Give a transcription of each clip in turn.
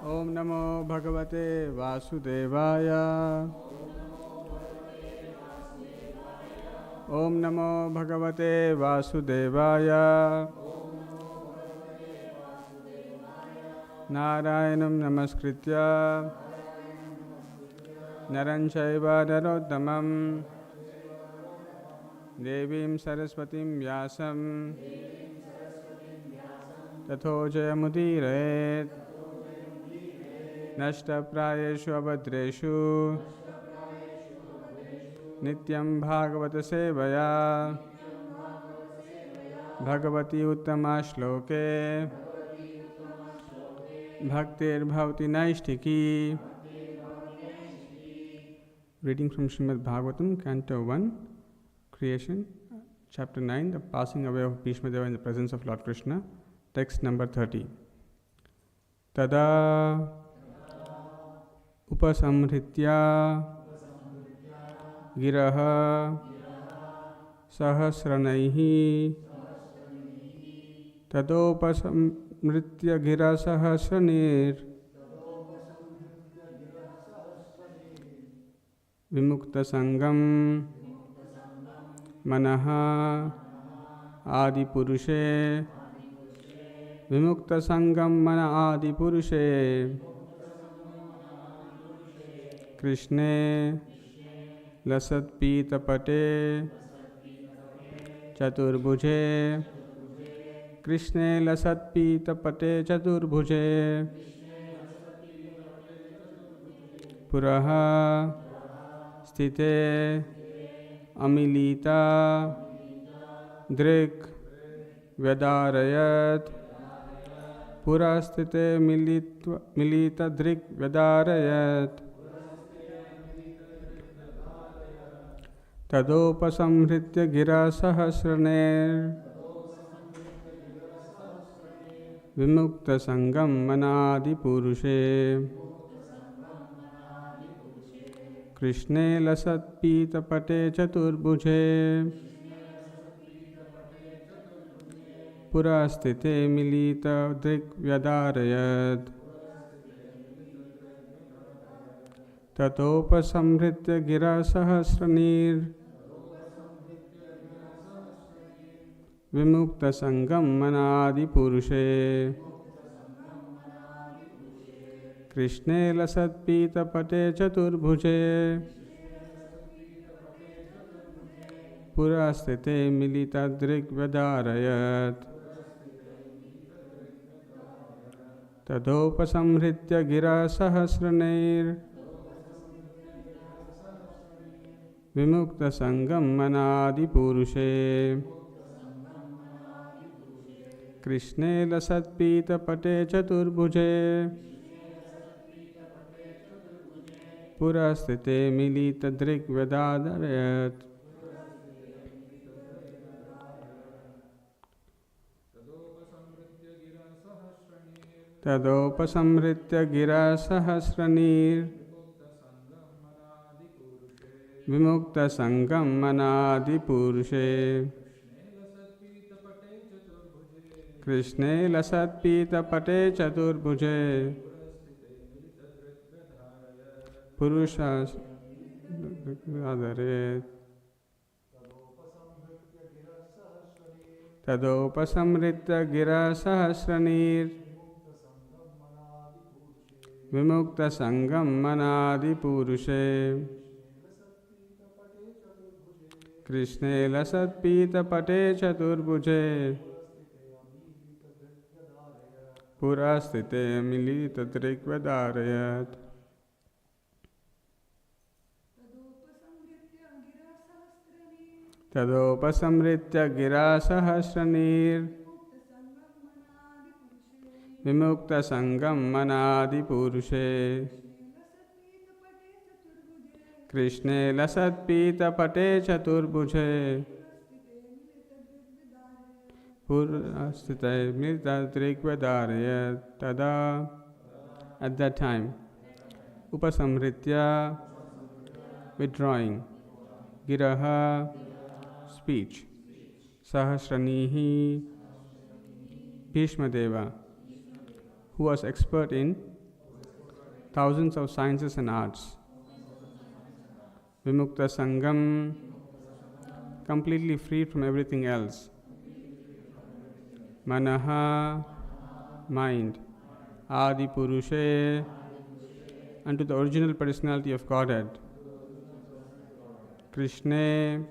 ओम नमो भगवते वासुदेवाय। ओम नमो भगवते वासुदेवाय। नारायणं नमस्कृत्य नरं चैव नरोत्तमं देवीं सरस्वतीं व्यासं ततो जयमुदीरयेत्। नष्टप्रायेषु अभद्रेषु नित्यं भागवत सेवया भगवती उत्तमा श्लोके भक्तिर्भवति नैष्ठिकी। Reading from Srimad Bhagavatam, Canto 1, Creation, Chapter 9, The Passing Away of Bhishma Deva in the Presence of Lord Krishna, Text number 30. Tada upasamhritya giraha sahasranaihi tadopasamhritya gira sahasranir vimukta sangam manaha adi purushe vimukta sangam mana adi purushe कृष्णे लसत्पीतपटे चतुर्भुजे कृष्णे लसत्पीतपटे चतुर्भुजे पुरः स्थिते अमिलिता दृक् व्यदारयत् पुरः स्थिते मिलिता दृक् व्यदारयत् तदोपसंहृत्य गिरा सहस्रनेर विमुक्त संगम मनादि पुरुषे कृष्णे लसत्पीतपटे चतुर्भुजे पुरस्थिते मिलित दृक् व्यदारयत् ततोपसंहृत्य गिरा सहस्रनीर विमुक्त संगम मनादि पुरुषे कृष्णे लसत्पीतपटे चतुर्भुजे पुरस्थिते मिलित दृक् व्यदारयत् तदोपसंहृत्य गिरा सहस्रनैर् विमुक्त संगम मनादि पुरुषे कृष्णे लसत्पीतपटे चतुर्भुजे पुरस्थिते मिलित दृक् व्यदारयत् तदोपसंहृत्य गिरा सहस्रनीर विमुक्त संगम मनादि पुरुषे कृष्णे लसत्पीतपटे चतुर्भुजे पुरुषादरेत् तदोपसंहृत्य गिरा सहस्रनीर विमुक्त संगम मनादि पुरुषे कृष्णे लसत्पीतपटे चतुर्भुजे पुरस्थिते मिलित दृक् व्यदारयत् तदोपसंहृत्य गिरा सहस्रनीर विमुक्त संगम मनादि पुरुषे कृष्णे लसत्पीतपटे चतुर्भुजे पुरस्थिते मिलित दृक् व्यदारयत् तदा at that time upasamhritya withdrawing giraha speech sahasranihi Bhishma Deva who was expert in thousands of sciences and arts. Vimukta Sangam, completely freed from everything else. Manaha, mind. Adi Purushe, unto the original personality of Godhead. Krishna,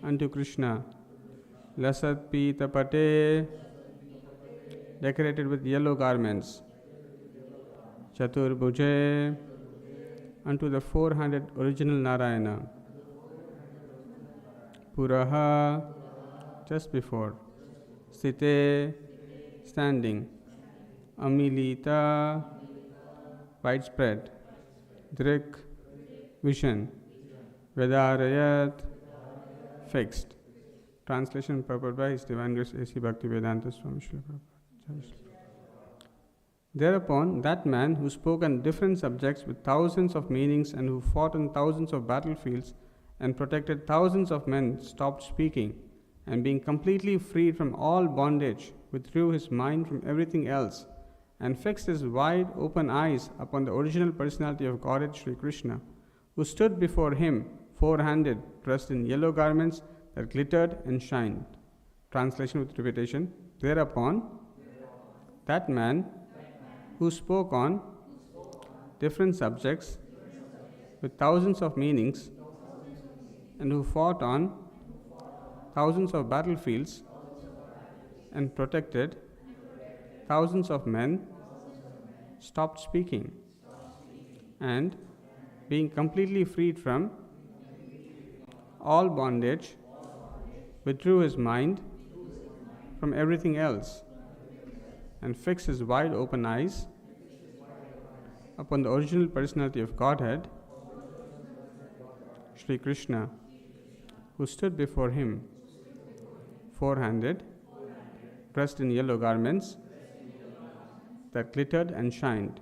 unto Krishna. Lasat Pita Pate, decorated with yellow garments. Chaturbhuje, unto the 400 original Narayana. Puraha, just before. Sthite, standing. Amilita, widespread. Drik, vision. Vedarayat, fixed. Translation purport by His Divine Grace A.C. Bhaktivedanta Swami Srila Prabhupada. Thereupon, that man who spoke on different subjects with thousands of meanings and who fought on thousands of battlefields and protected thousands of men stopped speaking, and being completely freed from all bondage, withdrew his mind from everything else and fixed his wide open eyes upon the original personality of Godhead Sri Krishna, who stood before him, four-handed, dressed in yellow garments that glittered and shined. Translation with repetition. Thereupon, that man who spoke on different subjects with thousands of meanings and who fought on thousands of battlefields and protected thousands of men stopped speaking and, being completely freed from all bondage, withdrew his mind from everything else and fixed his wide open eyes upon the original personality of Godhead, Sri Krishna, who stood before him, four-handed, dressed in yellow garments that glittered and shined.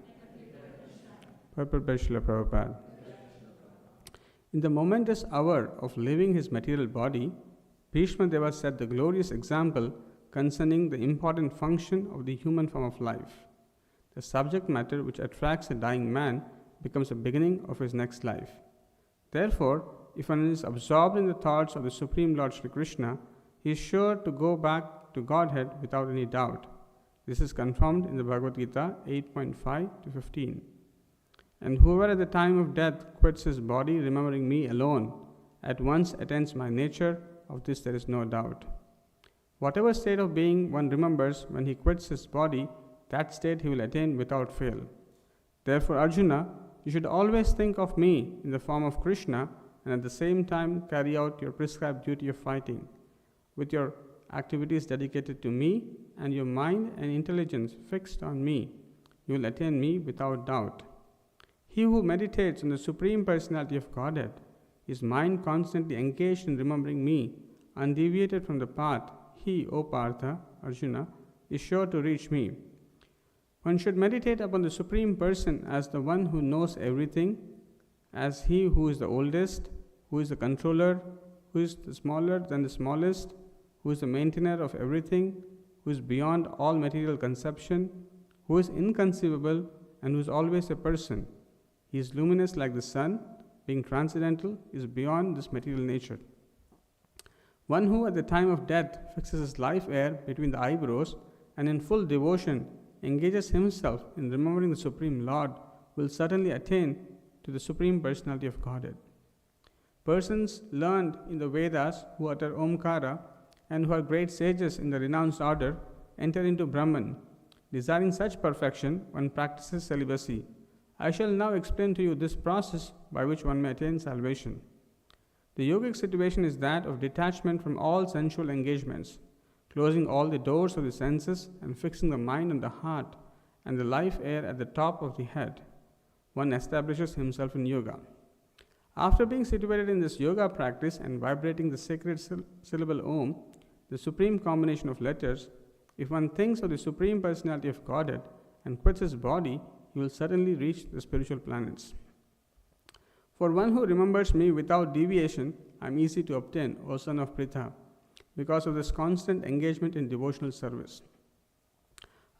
Purport by Srila Prabhupada. In the momentous hour of leaving his material body, Bhishma Deva set the glorious example concerning the important function of the human form of life. The subject matter which attracts a dying man becomes the beginning of his next life. Therefore, if one is absorbed in the thoughts of the Supreme Lord Sri Krishna, he is sure to go back to Godhead without any doubt. This is confirmed in the Bhagavad Gita 8.5 to 15. And whoever at the time of death quits his body remembering me alone, at once attains my nature, of this there is no doubt. Whatever state of being one remembers when he quits his body, that state he will attain without fail. Therefore, Arjuna, you should always think of me in the form of Krishna and at the same time carry out your prescribed duty of fighting. With your activities dedicated to me and your mind and intelligence fixed on me, you will attain me without doubt. He who meditates on the Supreme Personality of Godhead, his mind constantly engaged in remembering me, undeviated from the path, he, O Partha, Arjuna, is sure to reach me. One should meditate upon the Supreme Person as the one who knows everything, as he who is the oldest, who is the controller, who is the smaller than the smallest, who is the maintainer of everything, who is beyond all material conception, who is inconceivable, and who is always a person. He is luminous like the sun, being transcendental, is beyond this material nature. One who at the time of death fixes his life air between the eyebrows and in full devotion engages himself in remembering the Supreme Lord will certainly attain to the Supreme Personality of Godhead. Persons learned in the Vedas who utter Omkara and who are great sages in the renounced order enter into Brahman. Desiring such perfection, one practices celibacy. I shall now explain to you this process by which one may attain salvation. The yogic situation is that of detachment from all sensual engagements, closing all the doors of the senses and fixing the mind on the heart and the life air at the top of the head. One establishes himself in yoga. After being situated in this yoga practice and vibrating the sacred syllable Om, the supreme combination of letters, if one thinks of the Supreme Personality of Godhead and quits his body, he will certainly reach the spiritual planets. For one who remembers me without deviation, I am easy to obtain, O son of Pritha, because of this constant engagement in devotional service.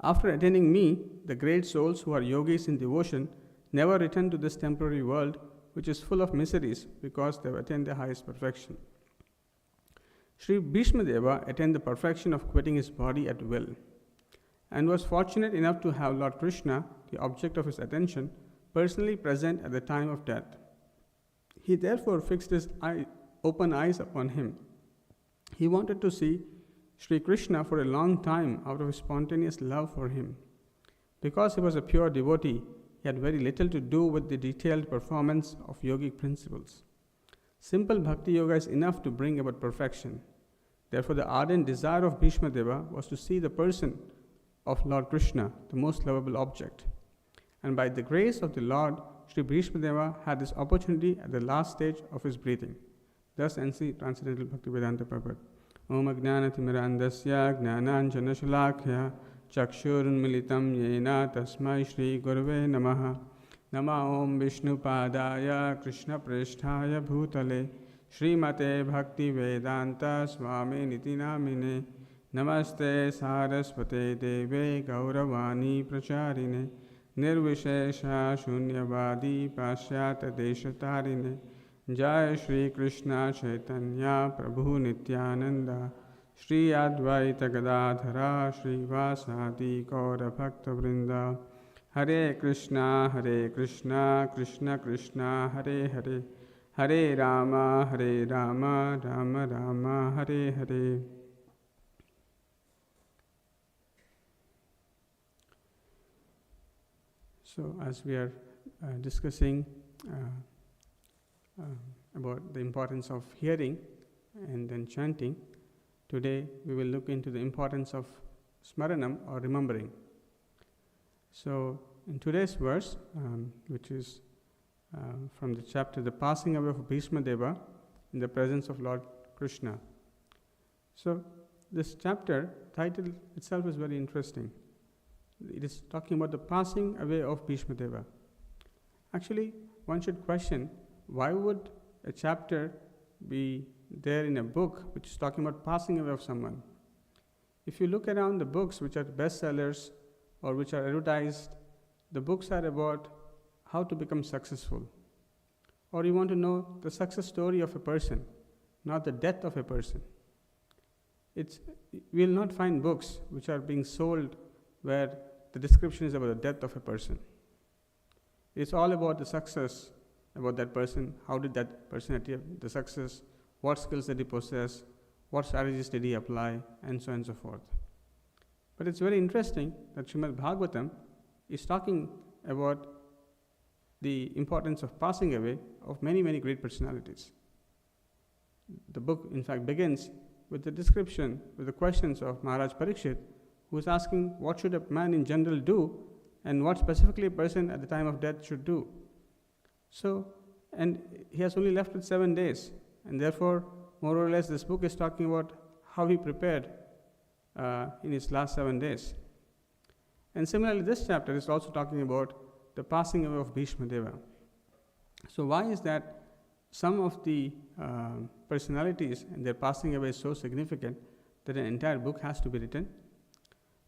After attaining me, the great souls who are yogis in devotion never return to this temporary world which is full of miseries because they have attained the highest perfection. Sri Bhishma Deva attained the perfection of quitting his body at will and was fortunate enough to have Lord Krishna, the object of his attention, personally present at the time of death. He therefore fixed his open eyes upon him. He wanted to see Sri Krishna for a long time out of his spontaneous love for him. Because he was a pure devotee, he had very little to do with the detailed performance of yogic principles. Simple bhakti yoga is enough to bring about perfection. Therefore, the ardent desire of Bhishma Deva was to see the person of Lord Krishna, the most lovable object. And by the grace of the Lord, Sri Bhishma Deva had this opportunity at the last stage of his breathing. Thus ends the Transcendental Bhaktivedanta purport. Om Ajnanatimirandasya Jnananjana Shalakya Chakshurunmilitam Yena Tasmai Shri Gurave Namaha Nama Om Vishnu Padaya Krishna Presthaya Bhutale Srimate Bhakti Vedanta Swami Niti Namine Namaste Saraswate Deve Gauravani Pracharine Nirvishesha Shunyavadi Pashyata Deshatarine Jai Shri Krishna Chaitanya Prabhu Nityananda Shri Advaita Gadadhara Shri Vasadi Gaura Bhakta Vrinda Hare Krishna Krishna Krishna Hare Hare Hare Rama Rama Rama Hare Hare. So as we are discussing about the importance of hearing and then chanting, today we will look into the importance of smaranam or remembering. So in today's verse, which is from the chapter The Passing Away of Bhishma Deva in the Presence of Lord Krishna. So this chapter title itself is very interesting. It is talking about the passing away of Bhishma Deva. Actually, one should question, why would a chapter be there in a book which is talking about passing away of someone? If you look around the books which are bestsellers or which are advertised, the books are about how to become successful. Or you want to know the success story of a person, not the death of a person. We will not find books which are being sold where the description is about the death of a person. It's all about the success about that person. How did that person achieve the success? What skills did he possess? What strategies did he apply? And so on and so forth. But it's very interesting that Srimad Bhagavatam is talking about the importance of passing away of many, many great personalities. The book, in fact, begins with the description, with the questions of Maharaj Parikshit, who is asking what should a man in general do and what specifically a person at the time of death should do. So, and he has only left with 7 days, and therefore, more or less, this book is talking about how he prepared in his last 7 days. And similarly, this chapter is also talking about the passing away of Bhishma Deva. So why is that some of the personalities and their passing away is so significant that an entire book has to be written?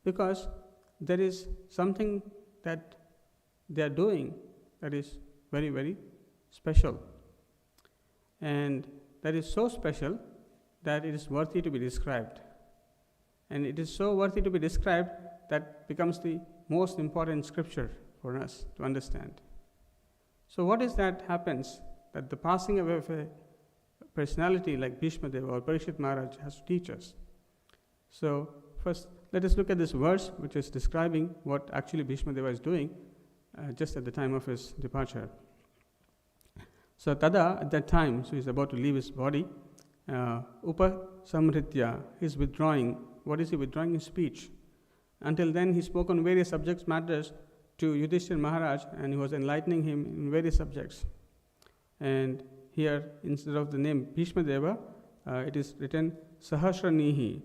Because there is something that they are doing that is very, very special. And that is so special that it is worthy to be described. And it is so worthy to be described that becomes the most important scripture for us to understand. So what is that happens that the passing away of a personality like Bhishma Deva or Parikshit Maharaj has to teach us? So first, let us look at this verse which is describing what actually Bhishma Deva is doing just at the time of his departure. So Tada, at that time, so he's about to leave his body, Upasamritya, he's withdrawing. What is he withdrawing? His speech. Until then, he spoke on various subject matters to Yudhishthira Maharaj, and he was enlightening him in various subjects. And here, instead of the name Bhishma Deva, it is written Sahasranihi,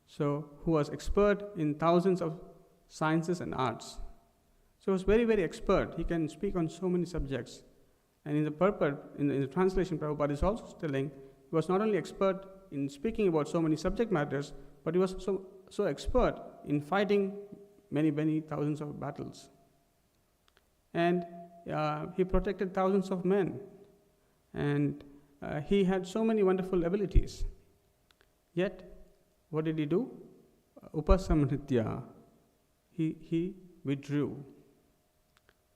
so who was expert in thousands of sciences and arts. So he was very, very expert. He can speak on so many subjects. And in the purport, in the translation, Prabhupada is also telling he was not only expert in speaking about so many subject matters, but he was so expert in fighting many, many thousands of battles. And he protected thousands of men, and he had so many wonderful abilities. Yet, what did he do? Upasamhritya. He withdrew.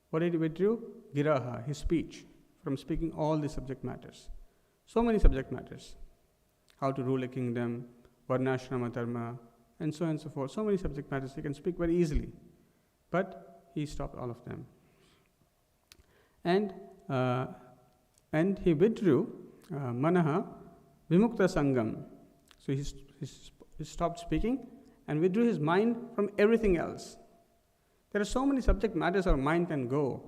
What did he withdraw? Giraha, his speech, from speaking all the subject matters. So many subject matters. How to rule a kingdom, varnashrama dharma, and so on and so forth. So many subject matters he can speak very easily. But he stopped all of them. And he withdrew manaha vimukta sangam. So he stopped speaking and withdrew his mind from everything else. There are so many subject matters our mind can go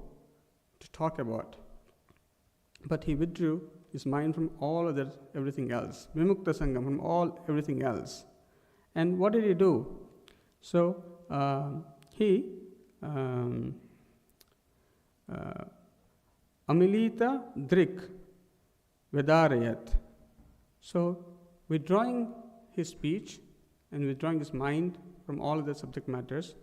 to talk about. But he withdrew his mind from all other everything else. Vimukta sangam, from everything else. And what did he do? So he amilita drik vedarayat. So withdrawing his speech and withdrawing his mind from all other subject matters,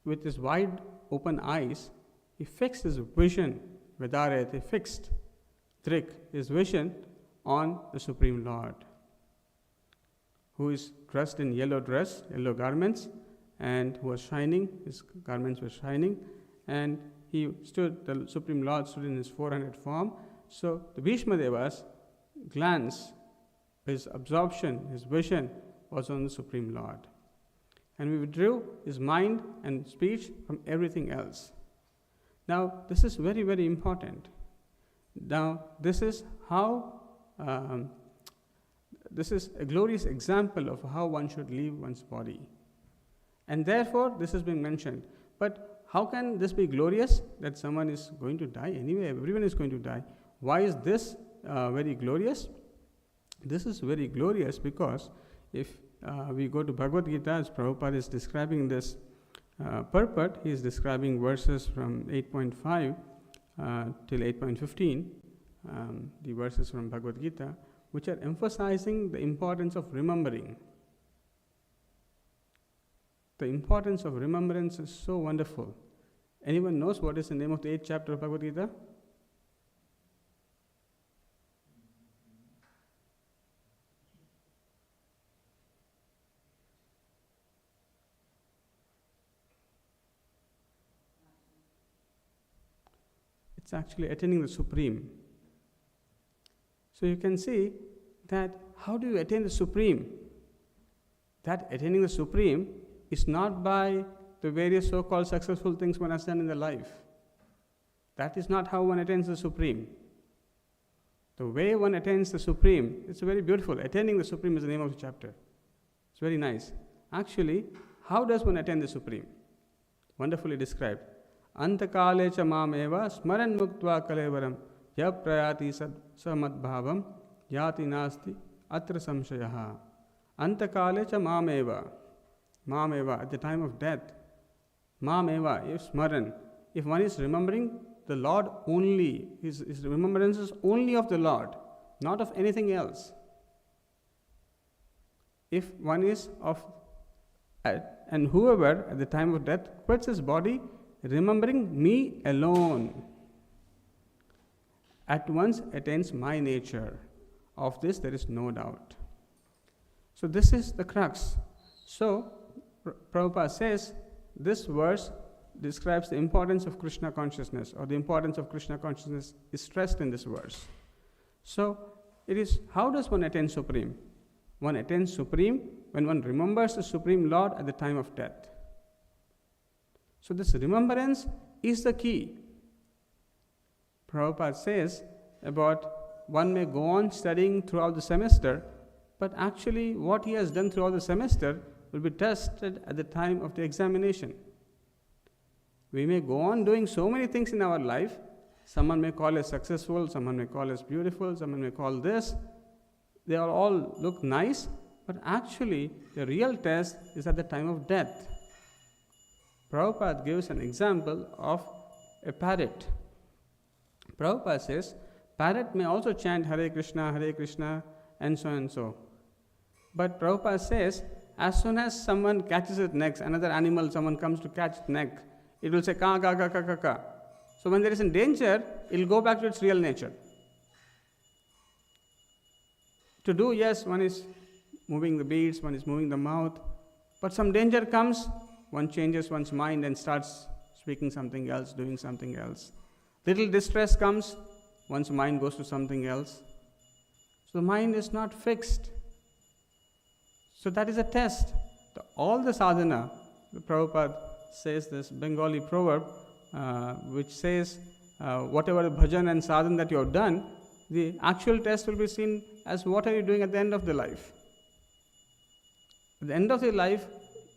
with his wide open eyes, he fixed his vision, vedarayat, he fixed drik, his vision, on the Supreme Lord, who is dressed in yellow garments, and who was shining, his garments were shining, and the Supreme Lord stood in his 400 form. So the Bhishma Deva's glance, his absorption, his vision was on the Supreme Lord. And we withdrew his mind and speech from everything else. Now, this is very, very important. Now, this is how, this is a glorious example of how one should leave one's body. And therefore, this has been mentioned. But how can this be glorious? That someone is going to die anyway, everyone is going to die. Why is this very glorious? This is very glorious because if we go to Bhagavad Gita, as Prabhupada is describing this purport, he is describing verses from 8.5 till 8.15, the verses from Bhagavad Gita, which are emphasizing the importance of remembering. The importance of remembrance is so wonderful. Anyone knows what is the name of the 8th chapter of Bhagavad Gita? It's actually attaining the Supreme. So you can see that how do you attain the Supreme? That attaining the Supreme is not by the various so-called successful things one has done in the life. That is not how one attains the Supreme. The way one attains the Supreme, it's very beautiful. Attaining the Supreme is the name of the chapter. It's very nice. Actually, how does one attain the Supreme? Wonderfully described. Antakale cha mameva smaran muktva kalevaram ya prayati samadbhavam yati nasti atra samshayaha. Antakale cha mameva. Mameva, at the time of death. Mameva, if smaran, if one is remembering the Lord only, his remembrance is only of the Lord, not of anything else. If one is and whoever at the time of death quits his body, remembering me alone, at once attains my nature. Of this there is no doubt. So this is the crux. So Prabhupada says this verse describes the importance of Krishna consciousness, or the importance of Krishna consciousness is stressed in this verse. So it is, how does one attain Supreme? One attains Supreme when one remembers the Supreme Lord at the time of death. So this remembrance is the key. Prabhupada says about one may go on studying throughout the semester, but actually what he has done throughout the semester will be tested at the time of the examination. We may go on doing so many things in our life. Someone may call us successful, someone may call us beautiful, someone may call this. They all look nice, but actually the real test is at the time of death. Prabhupada gives an example of a parrot. Prabhupada says, parrot may also chant Hare Krishna, and so and so. But Prabhupada says, as soon as someone catches its neck, another animal, someone comes to catch its neck, it will say ka ka ka ka ka ka. So when there is a danger, it will go back to its real nature. To do, yes, one is moving the beads, one is moving the mouth, but some danger comes, one changes one's mind and starts speaking something else, doing something else. Little distress comes, one's mind goes to something else. So the mind is not fixed. So that is a test. All the sadhana, the Prabhupada says this Bengali proverb, which says, whatever the bhajan and sadhana that you have done, the actual test will be seen as what are you doing at the end of the life. At the end of the life,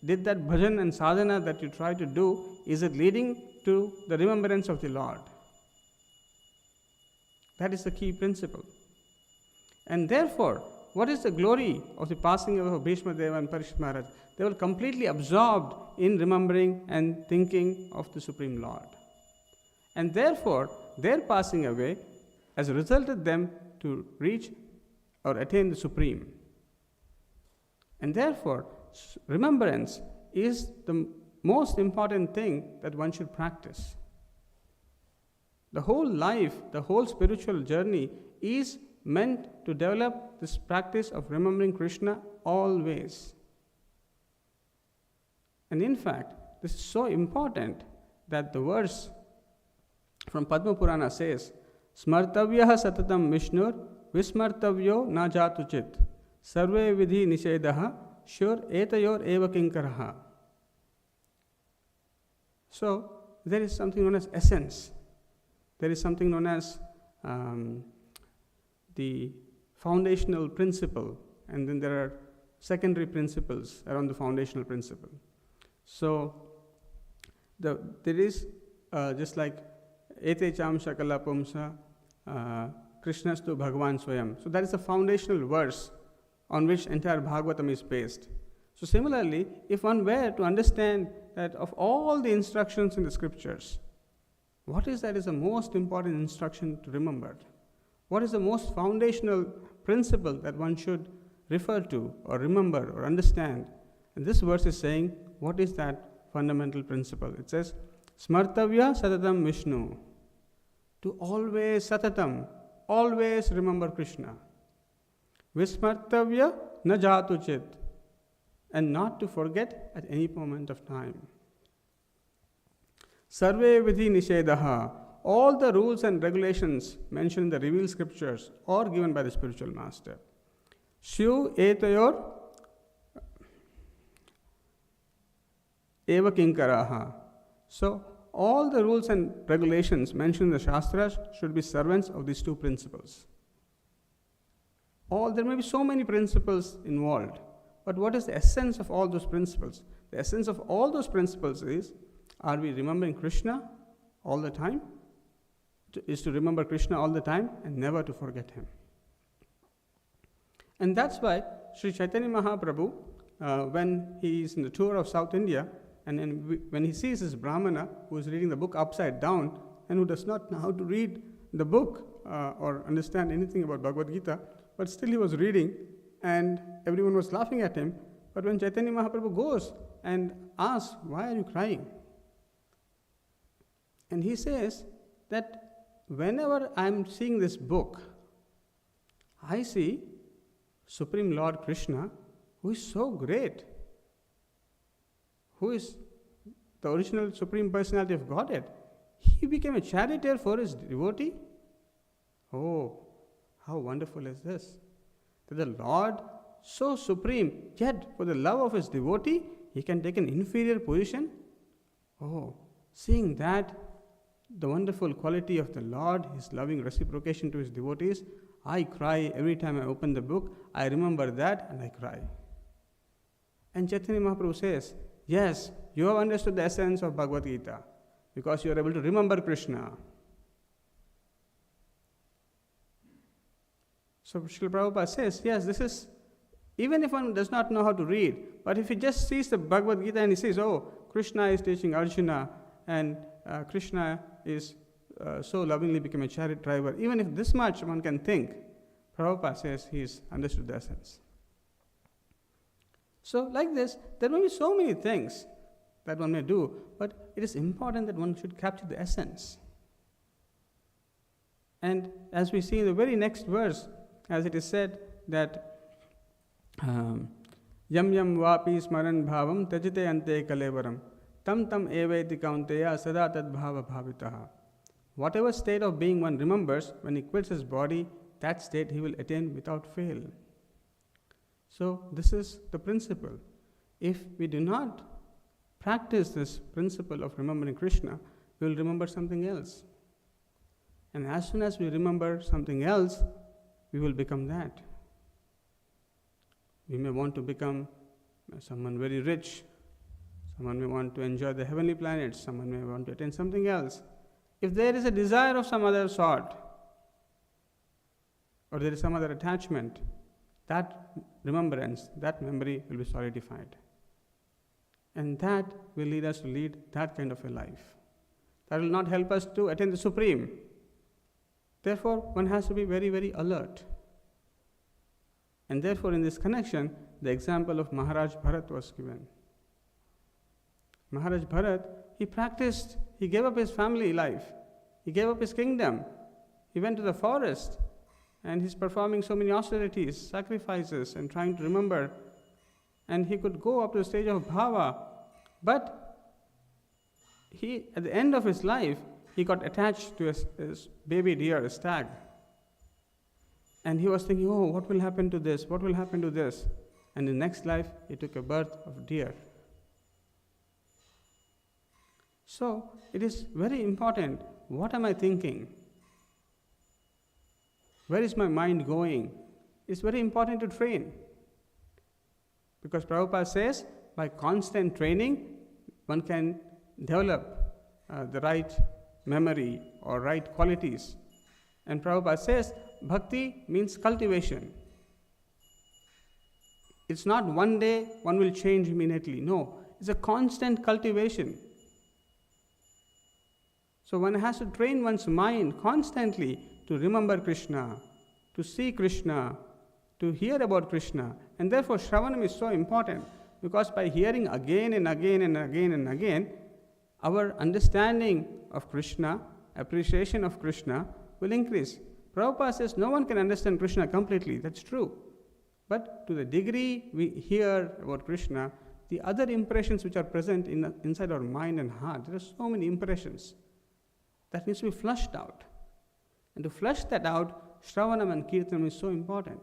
did that bhajan and sadhana that you try to do, is it leading to the remembrance of the Lord? That is the key principle. And therefore, what is the glory of the passing away of Bhishma Deva and Parikshit Maharaj? They were completely absorbed in remembering and thinking of the Supreme Lord. And therefore, their passing away has resulted them to reach or attain the Supreme. And therefore, remembrance is the most important thing that one should practice. The whole life, the whole spiritual journey is meant to develop this practice of remembering Krishna always. And in fact, this is so important that the verse from Padma Purana says, Smartavyah satatam Vishnur vismartavyo na jatuchit sarve vidhi nishedaha shur etayor eva kinkaraha. So, there is something known as essence. There is something known as the foundational principle, and then there are secondary principles around the foundational principle. So, there is just like Ete cham shakala pumsa Krishnastu Bhagavan Swayam. So that is the foundational verse on which entire Bhagavatam is based. So similarly, if one were to understand that of all the instructions in the scriptures, what is that is the most important instruction to remember? What is the most foundational principle that one should refer to or remember or understand? And this verse is saying, what is that fundamental principle? It says, Smartavya satatam Vishnu. To always satatam, always remember Krishna. Vismartavya na jatuchit. And not to forget at any moment of time. Sarve vidhi nishedaha. All the rules and regulations mentioned in the revealed scriptures or given by the spiritual master. Shu etayor eva kinkaraha. So, all the rules and regulations mentioned in the Shastras should be servants of these two principles. There may be so many principles involved, but what is the essence of all those principles? The essence of all those principles is, are we remembering Krishna all the time? Is to remember Krishna all the time and never to forget him. And that's why Sri Chaitanya Mahaprabhu, when he is in the tour of South India, and then when he sees this Brahmana who is reading the book upside down and who does not know how to read the book or understand anything about Bhagavad Gita, but still he was reading and everyone was laughing at him. But when Chaitanya Mahaprabhu goes and asks, why are you crying? And he says that whenever I am seeing this book, I see Supreme Lord Krishna, who is so great, who is the original Supreme Personality of Godhead. He became a charioteer for his devotee. Oh, how wonderful is this? That the Lord, so supreme, yet for the love of his devotee, he can take an inferior position. Oh, seeing that, the wonderful quality of the Lord, his loving reciprocation to his devotees, I cry every time I open the book. I remember that and I cry. And Chaitanya Mahaprabhu says, yes, you have understood the essence of Bhagavad Gita because you are able to remember Krishna. So Srila Prabhupada says, yes, this is, even if one does not know how to read, but if he just sees the Bhagavad Gita and he says, oh, Krishna is teaching Arjuna and Krishna is so lovingly become a chariot driver, even if this much one can think, Prabhupada says he's understood the essence. So like this, there may be so many things that one may do, but it is important that one should capture the essence. And as we see in the very next verse, as it is said that yam yam vapi smaran bhavam tajite ante kalevaram tam tam eveti kaunteya sada tad bhava bhavitaha. Whatever state of being one remembers, when he quits his body, that state he will attain without fail. So this is the principle. If we do not practice this principle of remembering Krishna, we will remember something else. And as soon as we remember something else, we will become that. We may want to become someone very rich. Someone may want to enjoy the heavenly planets. Someone may want to attain something else. If there is a desire of some other sort, or there is some other attachment, that remembrance, that memory will be solidified. And that will lead us to lead that kind of a life. That will not help us to attain the Supreme. Therefore, one has to be very, very alert. And therefore, in this connection, the example of Maharaj Bharat was given. Maharaj Bharat, he gave up his family life. He gave up his kingdom. He went to the forest and he's performing so many austerities, sacrifices, and trying to remember. And he could go up to the stage of bhava. But at the end of his life, he got attached to his baby deer, a stag. And he was thinking, oh, what will happen to this? What will happen to this? And in the next life, he took a birth of deer. So, it is very important. What am I thinking? Where is my mind going? It's very important to train. Because Prabhupada says, by constant training, one can develop the right memory or right qualities. And Prabhupada says, bhakti means cultivation. It's not one day one will change immediately. No, it's a constant cultivation. So one has to train one's mind constantly to remember Krishna, to see Krishna, to hear about Krishna. And therefore Shravanam is so important, because by hearing again and again and again and again, our understanding of Krishna, appreciation of Krishna will increase. Prabhupada says no one can understand Krishna completely. That's true. But to the degree we hear about Krishna, the other impressions which are present inside our mind and heart, there are so many impressions that needs to be flushed out. And to flush that out, Shravanam and Kirtanam is so important.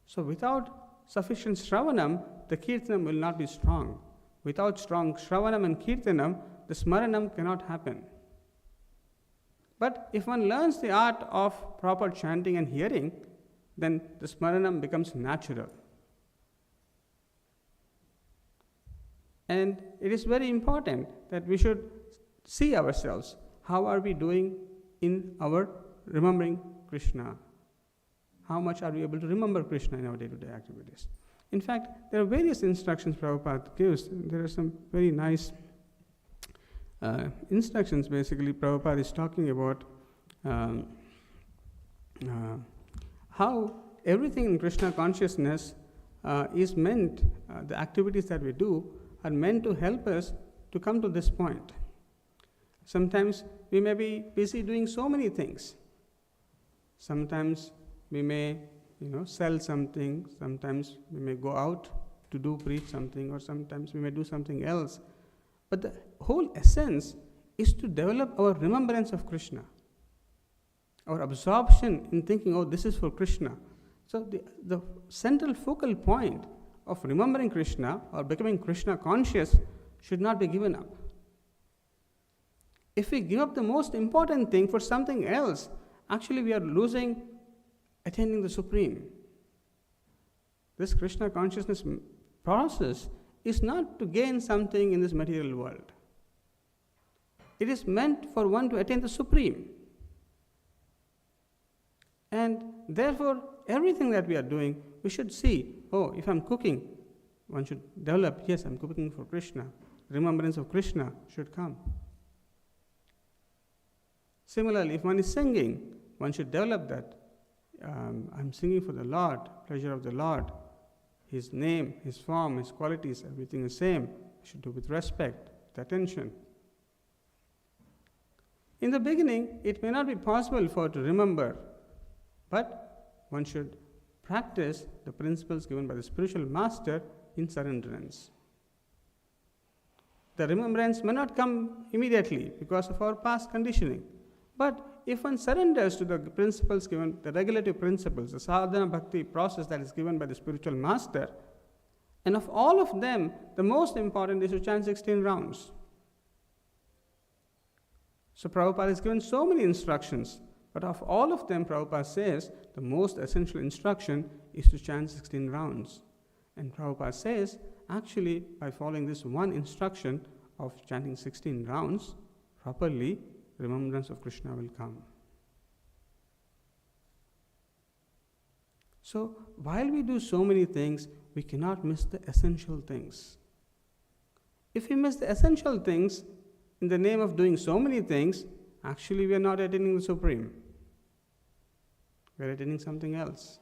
So without sufficient Shravanam, the Kirtanam will not be strong. Without strong Shravanam and Kirtanam, the Smaranam cannot happen. But if one learns the art of proper chanting and hearing, then the Smaranam becomes natural. And it is very important that we should see ourselves. How are we doing in our remembering Krishna? How much are we able to remember Krishna in our day-to-day activities? In fact, there are various instructions Prabhupada gives. There are some very nice instructions. Basically, Prabhupada is talking about how everything in Krishna consciousness is meant, the activities that we do are meant to help us to come to this point. Sometimes we may be busy doing so many things. Sometimes we may, sell something. Sometimes we may go out to preach something, or sometimes we may do something else. But the whole essence is to develop our remembrance of Krishna, our absorption in thinking, oh, this is for Krishna. So the central focal point of remembering Krishna or becoming Krishna conscious should not be given up. If we give up the most important thing for something else, actually we are losing attaining the Supreme. This Krishna consciousness process is not to gain something in this material world. It is meant for one to attain the Supreme. And therefore, everything that we are doing, we should see, oh, if I'm cooking, one should develop, yes, I'm cooking for Krishna. Remembrance of Krishna should come. Similarly, if one is singing, one should develop that. I'm singing for the Lord, pleasure of the Lord. His name, His form, His qualities, everything is same. I should do with respect, with attention. In the beginning, it may not be possible for to remember, but one should practice the principles given by the spiritual master in surrenderance. The remembrance may not come immediately because of our past conditioning, but if one surrenders to the principles given, the regulative principles, the sadhana bhakti process that is given by the spiritual master, and of all of them, the most important is to chant 16 rounds. So Prabhupada has given so many instructions, but of all of them, Prabhupada says the most essential instruction is to chant 16 rounds. And Prabhupada says, actually, by following this one instruction of chanting 16 rounds properly, remembrance of Krishna will come. So, while we do so many things, we cannot miss the essential things. If we miss the essential things in the name of doing so many things, actually we are not attaining the Supreme. We are attaining something else.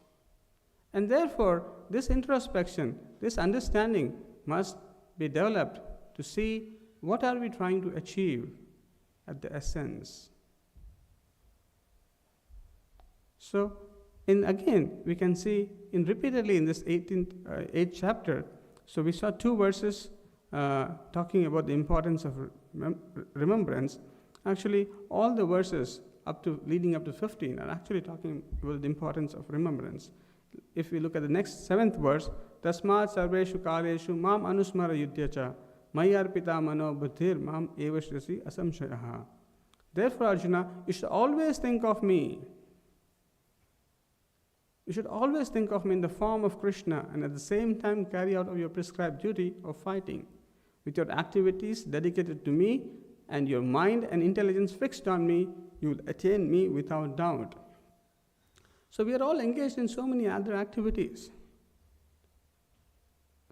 And therefore, this introspection, this understanding must be developed to see what are we trying to achieve at the essence. So, again, we can see repeatedly in this 8th chapter, so we saw 2 verses talking about the importance of remembrance. Actually, all the verses leading up to 15 are actually talking about the importance of remembrance. If we look at the next 7th verse, Tasmat sarveshu kaleshu mam anusmara yudhyacha mayarpita mano buddhir mam evashrasi asamshayaha. Therefore, Arjuna, you should always think of me. You should always think of me in the form of Krishna and at the same time carry out your prescribed duty of fighting. With your activities dedicated to me and your mind and intelligence fixed on me, you will attain me without doubt. So we are all engaged in so many other activities.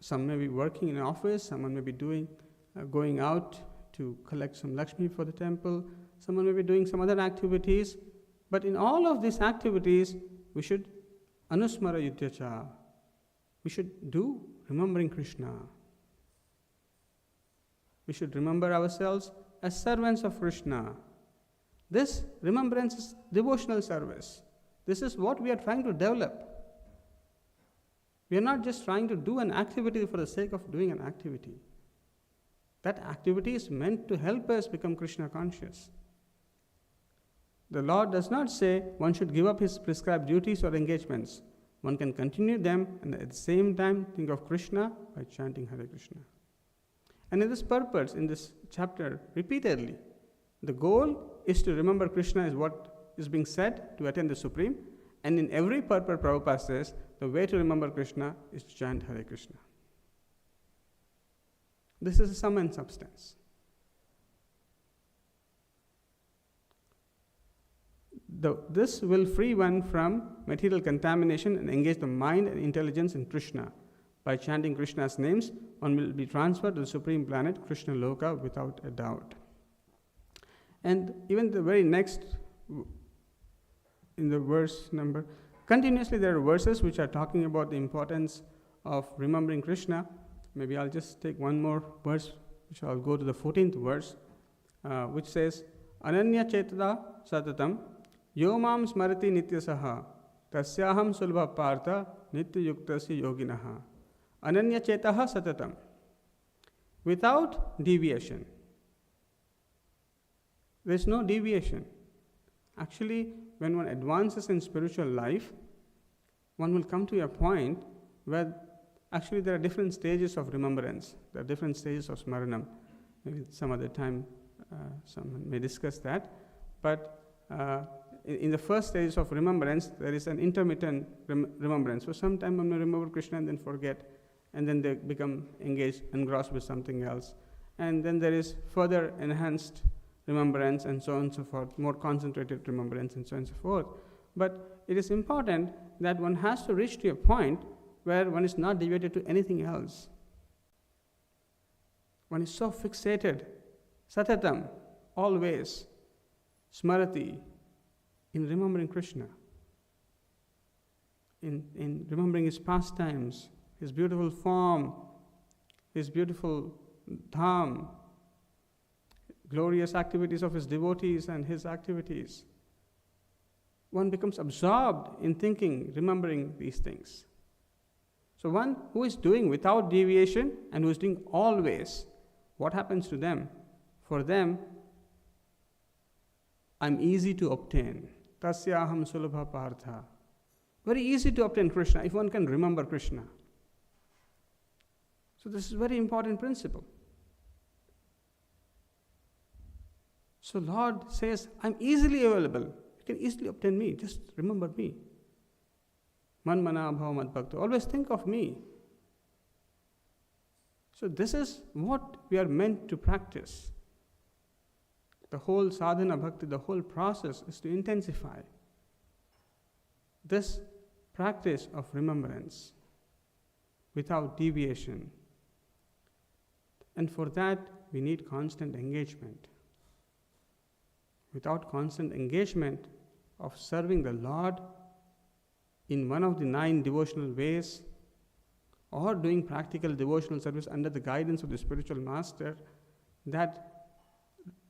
Some may be working in an office, someone may be going out to collect some Lakshmi for the temple, someone may be doing some other activities. But in all of these activities, we should anusmara yudhyacha. We should do remembering Krishna. We should remember ourselves as servants of Krishna. This remembrance is devotional service. This is what we are trying to develop. We are not just trying to do an activity for the sake of doing an activity. That activity is meant to help us become Krishna conscious. The Lord does not say one should give up his prescribed duties or engagements. One can continue them and at the same time think of Krishna by chanting Hare Krishna. And in this purpose, in this chapter, repeatedly, the goal is to remember Krishna is what is being said to attain the Supreme. And in every purport, Prabhupada says, the way to remember Krishna is to chant Hare Krishna. This is a sum and substance. This will free one from material contamination and engage the mind and intelligence in Krishna. By chanting Krishna's names, one will be transferred to the Supreme Planet, Krishna Loka, without a doubt. And even the very next, in the verse number, continuously there are verses which are talking about the importance of remembering Krishna. Maybe I'll just take one more verse, which I'll go to the 14th verse, which says, Ananya chetada satatam yomam smarati nityasaha tasyaham sulbha partha nityayuktasya yoginaha. Ananya chetaha satatam. Without deviation. There is no deviation. Actually, when one advances in spiritual life, one will come to a point where actually there are different stages of remembrance. There are different stages of smaranam. Maybe some other time someone may discuss that. But in the first stage of remembrance, there is an intermittent remembrance. So sometime one may remember Krishna and then forget, and then they become engaged, engrossed with something else. And then there is further enhanced remembrance and so on and so forth, more concentrated remembrance and so on and so forth. But it is important that one has to reach to a point where one is not deviated to anything else. One is so fixated, satatam, always, smarati, in remembering Krishna, in remembering his pastimes, his beautiful form, his beautiful dham, glorious activities of his devotees and his activities. One becomes absorbed in thinking, remembering these things. So one who is doing without deviation and who is doing always, what happens to them? For them, I'm easy to obtain. Tasyaham sulabha partha. Very easy to obtain Krishna if one can remember Krishna. So this is a very important principle. So Lord says, I'm easily available. You can easily obtain me. Just remember me. Man mana bhava mad bhakta. Always think of me. So this is what we are meant to practice. The whole sadhana bhakti, the whole process is to intensify this practice of remembrance without deviation. And for that, we need constant engagement. Without constant engagement of serving the Lord in one of the 9 devotional ways, or doing practical devotional service under the guidance of the spiritual master, that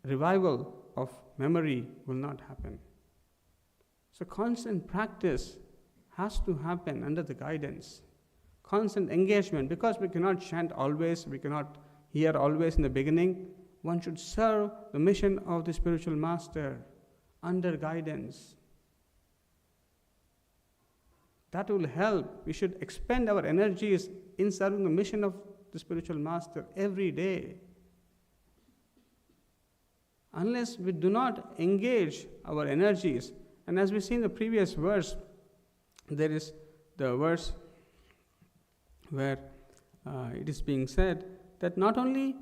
revival of memory will not happen. So constant practice has to happen under the guidance. Constant engagement, because we cannot chant always, we cannot hear always in the beginning. One should serve the mission of the spiritual master under guidance. That will help. We should expend our energies in serving the mission of the spiritual master every day. Unless we do not engage our energies, and as we see in the previous verse, there is the verse where it is being said that not only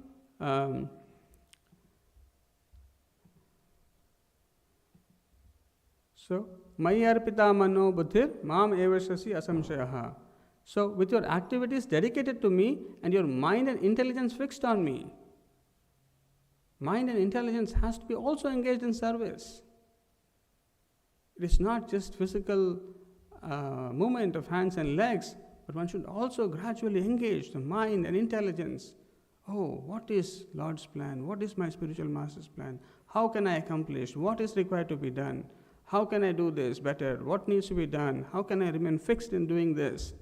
so Mayi arpita mano buddhir mam evashasi asamshayaha. So with your activities dedicated to me and your mind and intelligence fixed on me, mind and intelligence has to be also engaged in service. It is not just physical movement of hands and legs, but one should also gradually engage the mind and intelligence. Oh, what is Lord's plan? What is my spiritual master's plan? How can I accomplish? What is required to be done? How can I do this better? What needs to be done? How can I remain fixed in doing this?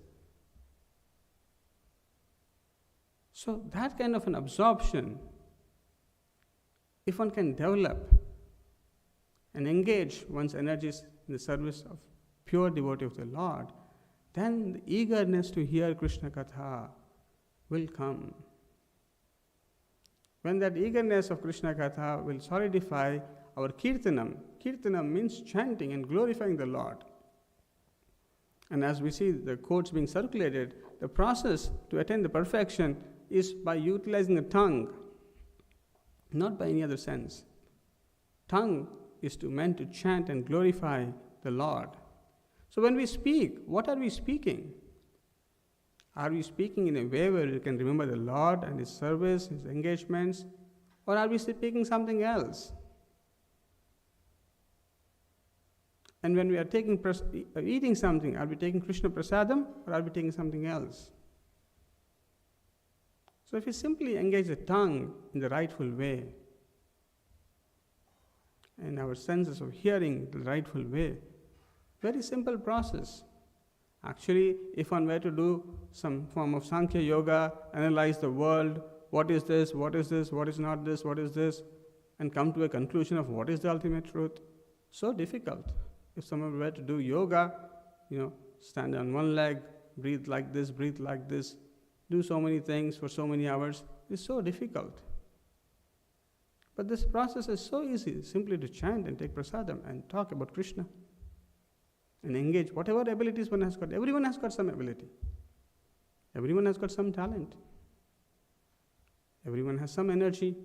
So that kind of an absorption, if one can develop and engage one's energies in the service of pure devotee of the Lord, then the eagerness to hear Krishna Katha will come. When that eagerness of Krishna Katha will solidify our Kirtanam. Kirtanam means chanting and glorifying the Lord. And as we see the quotes being circulated, the process to attain the perfection is by utilizing the tongue, not by any other sense. Tongue is meant to chant and glorify the Lord. So when we speak, what are we speaking? Are we speaking in a way where we can remember the Lord and His service, His engagements, or are we speaking something else? And when we are eating something, are we taking Krishna Prasadam or are we taking something else? So if we simply engage the tongue in the rightful way, and our senses of hearing the rightful way, very simple process. Actually, if one were to do some form of Sankhya Yoga, analyze the world, what is this, what is this, what is not this, what is this, and come to a conclusion of what is the ultimate truth, so difficult. If someone were to do yoga, stand on one leg, breathe like this, do so many things for so many hours, it's so difficult. But this process is so easy, simply to chant and take prasadam and talk about Krishna and engage whatever abilities one has got. Everyone has got some ability. Everyone has got some talent. Everyone has some energy.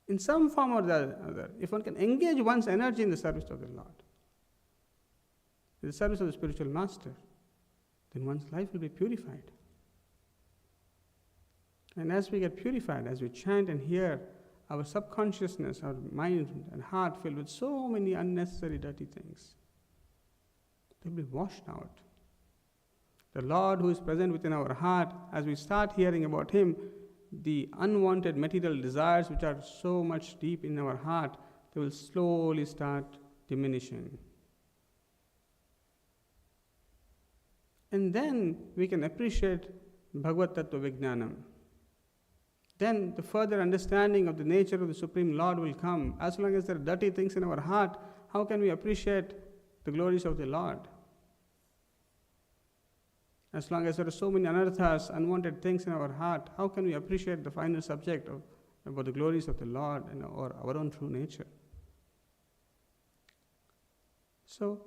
In some form or the other, if one can engage one's energy in the service of the Lord, in the service of the spiritual master, then one's life will be purified. And as we get purified, as we chant and hear, our subconsciousness, our mind and heart filled with so many unnecessary dirty things, they'll be washed out. The Lord who is present within our heart, as we start hearing about Him, the unwanted material desires which are so much deep in our heart, they will slowly start diminishing. And then we can appreciate Bhagavad Tattva Vijnanam. Then the further understanding of the nature of the Supreme Lord will come. As long as there are dirty things in our heart, how can we appreciate the glories of the Lord? As long as there are so many anarthas, unwanted things in our heart, how can we appreciate the final subject about the glories of the Lord or our own true nature? So,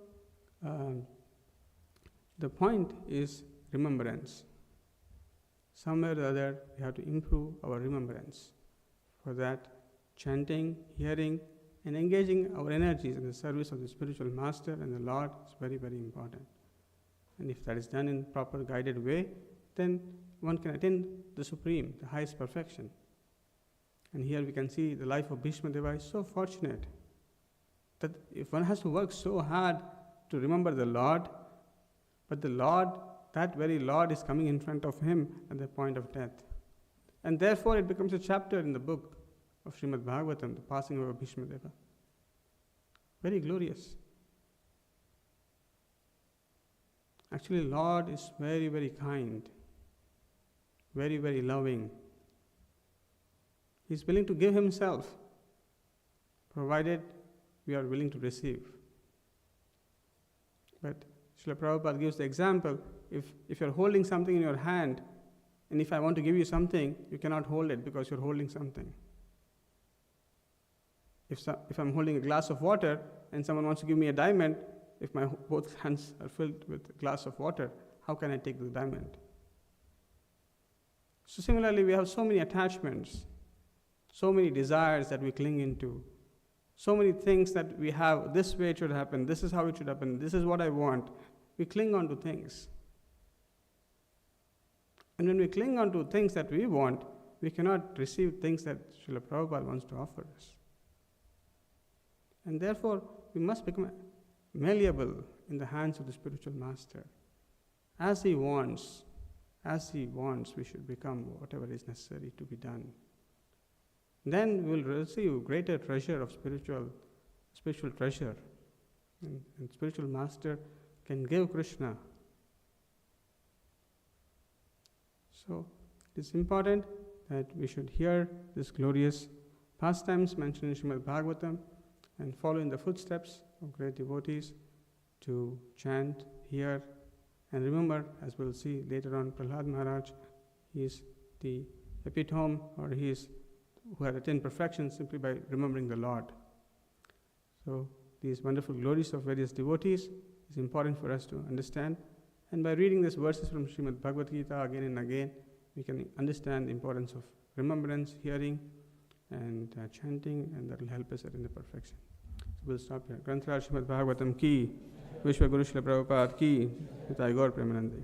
the point is remembrance. Somewhere or the other, we have to improve our remembrance. For that, chanting, hearing, and engaging our energies in the service of the spiritual master and the Lord is very, very important. And if that is done in proper guided way, then one can attain the supreme, the highest perfection. And here we can see the life of Bhishma Deva is so fortunate that if one has to work so hard to remember the Lord, but the Lord, that very Lord is coming in front of him at the point of death. And therefore it becomes a chapter in the book of Srimad Bhagavatam, the passing of Bhishma Deva. Very glorious. Actually, Lord is very, very kind, very, very loving. He is willing to give himself, provided we are willing to receive. But Srila Prabhupada gives the example, if you're holding something in your hand, and if I want to give you something, you cannot hold it because you're holding something. If I'm holding a glass of water, and someone wants to give me a diamond, if my both hands are filled with a glass of water, how can I take the diamond? So similarly, we have so many attachments, so many desires that we cling into, so many things that we have, this way it should happen, this is how it should happen, this is what I want. We cling on to things. And when we cling on to things that we want, we cannot receive things that Srila Prabhupada wants to offer us. And therefore, we must become malleable in the hands of the spiritual master. As he wants, we should become whatever is necessary to be done. Then we will receive greater treasure of spiritual treasure. And spiritual master can give Krishna. So it is important that we should hear this glorious pastimes mentioned in Srimad Bhagavatam and follow in the footsteps of great devotees to chant, hear, and remember, as we'll see later on, Prahlad Maharaj, he is the epitome, or he is who had attained perfection simply by remembering the Lord. So these wonderful glories of various devotees is important for us to understand. And by reading these verses from Srimad Bhagavad Gita again and again, we can understand the importance of remembrance, hearing, and chanting, and that will help us attain the perfection. So we'll stop here. Granthra Srimad Bhagavatam ki, Vishwa Guru Srila Prabhupada ki, Nitai Gaur Premanande.